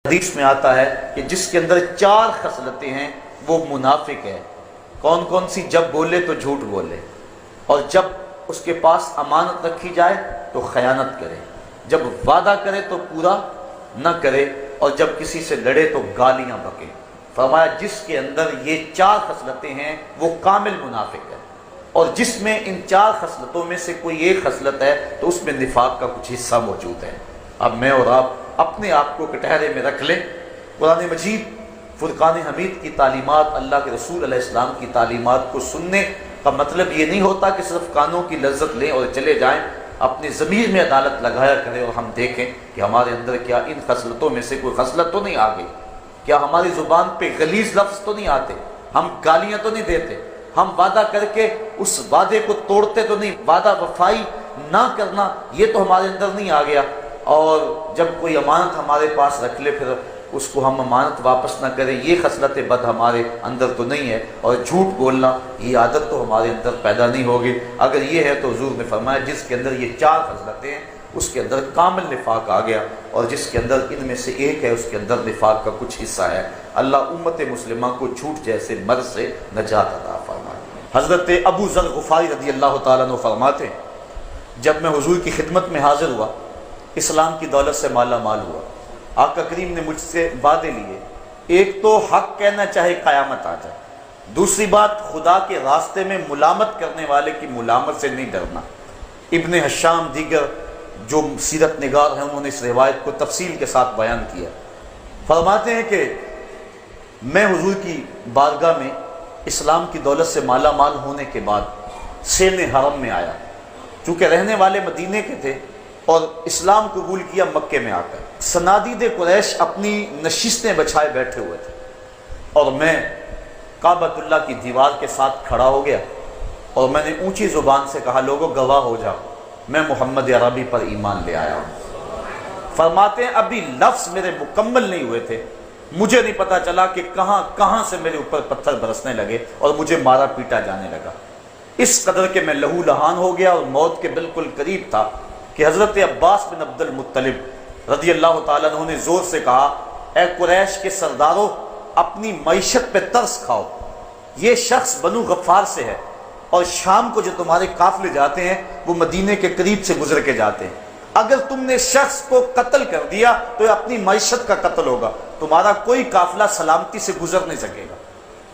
حدیث میں آتا ہے کہ جس کے اندر 4 خصلتیں ہیں وہ منافق ہے۔ کون کون سی؟ جب بولے تو جھوٹ بولے، اور جب اس کے پاس امانت رکھی جائے تو خیانت کرے، جب وعدہ کرے تو پورا نہ کرے، اور جب کسی سے لڑے تو گالیاں بکے۔ فرمایا جس کے اندر یہ 4 خصلتیں ہیں وہ کامل منافق ہے، اور جس میں ان 4 خصلتوں میں سے کوئی ایک خصلت ہے تو اس میں نفاق کا کچھ حصہ موجود ہے۔ اب میں اور آپ اپنے آپ کو کٹہرے میں رکھ لیں۔ قرآن مجید فرقان حمید کی تعلیمات، اللہ کے رسول علیہ السلام کی تعلیمات کو سننے کا مطلب یہ نہیں ہوتا کہ صرف کانوں کی لذت لیں اور چلے جائیں۔ اپنے ضمیر میں عدالت لگایا کریں اور ہم دیکھیں کہ ہمارے اندر کیا ان خصلتوں میں سے کوئی خصلت تو نہیں آ گئی، کیا ہماری زبان پہ غلیظ لفظ تو نہیں آتے، ہم گالیاں تو نہیں دیتے، ہم وعدہ کر کے اس وعدے کو توڑتے تو نہیں، وعدہ وفائی نہ کرنا یہ تو ہمارے اندر نہیں آ گیا، اور جب کوئی امانت ہمارے پاس رکھ لے پھر اس کو ہم امانت واپس نہ کریں، یہ خصلت بد ہمارے اندر تو نہیں ہے، اور جھوٹ بولنا یہ عادت تو ہمارے اندر پیدا نہیں ہوگی۔ اگر یہ ہے تو حضور نے فرمایا جس کے اندر یہ 4 خصلتیں ہیں اس کے اندر کامل نفاق آ گیا، اور جس کے اندر ان میں سے ایک ہے اس کے اندر نفاق کا کچھ حصہ ہے۔ اللہ امت مسلمہ کو جھوٹ جیسے مرض سے نجات عطا فرمائے۔ حضرت ابو ذر غفاری رضی اللہ تعالیٰ عنہ فرماتے ہیں جب میں حضور کی خدمت میں حاضر ہوا، اسلام کی دولت سے مالا مال ہوا، آقا کریم نے مجھ سے وعدے لیے، ایک تو حق کہنا چاہے قیامت آ جائے، دوسری بات خدا کے راستے میں ملامت کرنے والے کی ملامت سے نہیں ڈرنا۔ ابن حشام دیگر جو سیرت نگار ہیں انہوں نے اس روایت کو تفصیل کے ساتھ بیان کیا۔ فرماتے ہیں کہ میں حضور کی بارگاہ میں اسلام کی دولت سے مالا مال ہونے کے بعد سین حرم میں آیا، چونکہ رہنے والے مدینے کے تھے اور اسلام قبول کیا مکے میں آ کر۔ صنادید قریش اپنی نشستیں بچھائے بیٹھے ہوئے تھے، اور میں کعبۃ اللہ کی دیوار کے ساتھ کھڑا ہو گیا، اور میں نے اونچی زبان سے کہا لوگوں گواہ ہو جاؤ میں محمد عربی پر ایمان لے آیا ہوں۔ فرماتے ہیں ابھی لفظ میرے مکمل نہیں ہوئے تھے، مجھے نہیں پتا چلا کہ کہاں سے میرے اوپر پتھر برسنے لگے اور مجھے مارا پیٹا جانے لگا، اس قدر کہ میں لہو لہان ہو گیا اور موت کے بالکل قریب تھا کہ حضرت عباس بن عبد المطلب رضی اللہ تعالیٰ عنہ نے زور سے کہا اے قریش کے سرداروں اپنی معیشت پہ ترس کھاؤ، یہ شخص بنو غفار سے ہے، اور شام کو جو تمہارے قافلے جاتے ہیں وہ مدینے کے قریب سے گزر کے جاتے ہیں، اگر تم نے شخص کو قتل کر دیا تو یہ اپنی معیشت کا قتل ہوگا، تمہارا کوئی قافلہ سلامتی سے گزر نہیں سکے گا،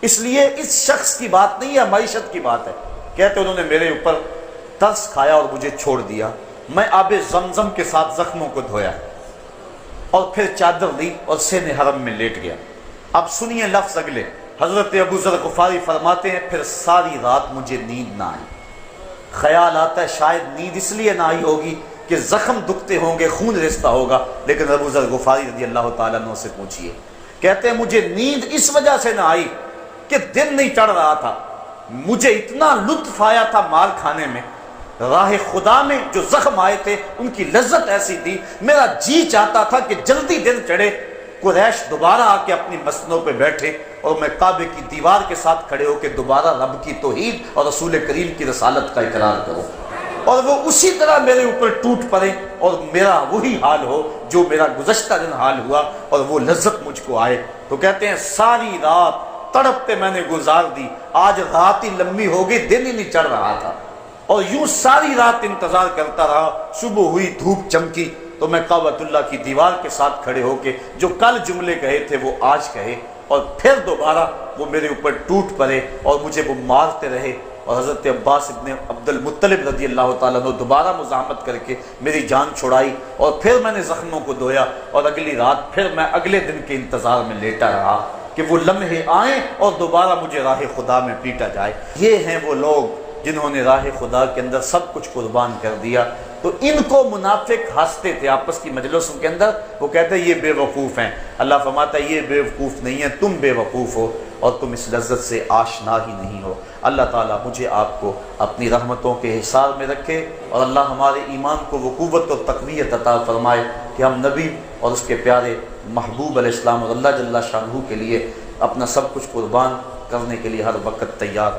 اس لیے اس شخص کی بات نہیں ہے معیشت کی بات ہے۔ کہتے انہوں نے میرے اوپر ترس کھایا اور مجھے چھوڑ دیا، میں آب زمزم کے ساتھ زخموں کو دھویا اور پھر چادر لی اور سین حرم میں لیٹ گیا۔ اب سنیے لفظ اگلے، حضرت ابو ذر غفاری فرماتے ہیں پھر ساری رات مجھے نیند نہ آئی، خیال آتا ہے شاید نیند اس لیے نہ آئی ہوگی کہ زخم دکھتے ہوں گے، خون رستا ہوگا، لیکن ابو ذر غفاری رضی اللہ تعالیٰ عنہ سے پوچھئے، کہتے ہیں مجھے نیند اس وجہ سے نہ آئی کہ دن نہیں چڑھ رہا تھا، مجھے اتنا لطف آیا تھا مال کھانے میں، راہ خدا میں جو زخم آئے تھے ان کی لذت ایسی تھی، میرا جی چاہتا تھا کہ جلدی دن چڑھے، قریش دوبارہ آ کے اپنی مسندوں پہ بیٹھے اور میں کعبے کی دیوار کے ساتھ کھڑے ہو کے دوبارہ رب کی توحید اور رسول کریم کی رسالت کا اقرار کروں، اور وہ اسی طرح میرے اوپر ٹوٹ پڑے اور میرا وہی حال ہو جو میرا گزشتہ دن حال ہوا، اور وہ لذت مجھ کو آئے۔ تو کہتے ہیں ساری رات تڑپتے میں نے گزار دی، آج رات ہی لمبی ہو گئی، دن ہی نہیں چڑھ رہا تھا، اور یوں ساری رات انتظار کرتا رہا، صبح ہوئی دھوپ چمکی تو میں کعبۃ اللہ کی دیوار کے ساتھ کھڑے ہو کے جو کل جملے کہے تھے وہ آج کہے، اور پھر دوبارہ وہ میرے اوپر ٹوٹ پڑے اور مجھے وہ مارتے رہے، اور حضرت عباس ابن عبد المطلب رضی اللہ تعالیٰ عنہ دوبارہ مزاحمت کر کے میری جان چھڑائی، اور پھر میں نے زخموں کو دھویا، اور اگلی رات پھر میں اگلے دن کے انتظار میں لیٹا رہا کہ وہ لمحے آئیں اور دوبارہ مجھے راہ خدا میں پیٹا جائے۔ یہ ہیں وہ لوگ جنہوں نے راہ خدا کے اندر سب کچھ قربان کر دیا۔ تو ان کو منافق ہنستے تھے آپس کی مجلسوں کے اندر، وہ کہتے ہیں یہ بے وقوف ہیں، اللہ فرماتا ہے یہ بے وقوف نہیں ہے، تم بے وقوف ہو اور تم اس لذت سے آشنا ہی نہیں ہو۔ اللہ تعالیٰ مجھے آپ کو اپنی رحمتوں کے حصار میں رکھے، اور اللہ ہمارے ایمان کو وہ قوت اور تقویت عطا فرمائے کہ ہم نبی اور اس کے پیارے محبوب علیہ السلام اور اللہ جل شانہ کے لیے اپنا سب کچھ قربان کرنے کے لیے ہر وقت تیار